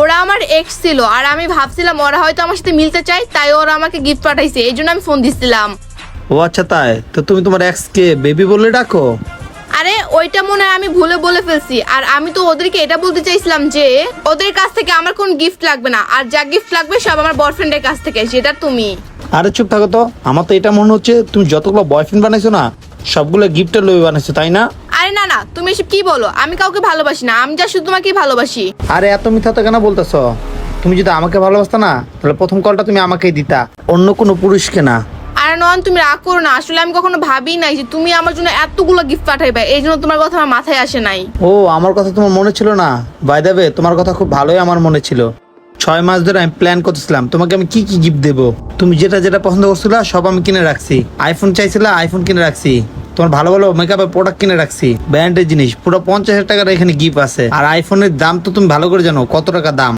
ওরা আমার এক্স ছিল আর আমি ভাবছিলাম ওরা হয়তো আমার সাথে মিলতে চায়, তাই ওরা আমাকে গিফট পাঠাইছে, এই জন্য আমি ফোন দিছিলাম। ও আচ্ছা, তাই তো তুমি তোমার এক্স কে বেবি বলে ডাকো? আরে ওইটা মনে হয় আমি ভুলে বলে ফেলছি। আর আমি তো ওদেরকে এটা বলতে চাইছিলাম যে ওদের কাছ থেকে আমার কোন গিফট লাগবে না, আর যা গিফট লাগবে সব আমার বয়ফ্রেন্ডের কাছ থেকে, সেটা তুমি। আরে চুপ থাকো তো, আমার তো এটা মনে হচ্ছে তুমি যতগুলো বয়ফ্রেন্ড বানাইছো না সবগুলো গিফটের লোভে বানাইছো, তাই না? আরে না না, তুমি এসব কি বলো? আমি কাউকে ভালোবাসি না, আমি যা শুধু তোমাকেই ভালোবাসি। আরে এত মিথ্যা তো কেন বলতেছো? তুমি যদি আমাকে ভালোবাসতো না তাহলে প্রথম কলটা তুমি আমাকেই দিতা, অন্য কোনো পুরুষকে না। আরে নয়ন, তুমি রাগ করো না, আসলে আমি কখনো ভাবি নাই যে তুমি আমার জন্য এতগুলো গিফট পাঠাইবে, এই জন্য তোমার কথা আমার মাথায় আসে নাই। ও, আমার কথা তোমার মনে ছিল না? বাই দ্য ওয়ে, তোমার কথা খুব ভালোই আমার মনে ছিল। 6 মাস ধরে আমি প্ল্যান করতেছিলাম তোমাকে আমি কি কি গিফট দেবো। তুমি যেটা যেটা পছন্দ করছিল সব আমি কিনে রাখছি। আইফোন চাইছিলে, আইফোন কিনে রাখছি। তোমার ভালো ভালো মেকআপের প্রোডাক্ট কিনে রাখছি, ব্র্যান্ডের জিনিস পুরো 50,000 টাকার এখানে গিফট আছে। আর আইফোনের দাম তো তুমি ভালো করে জানো কত টাকা দাম।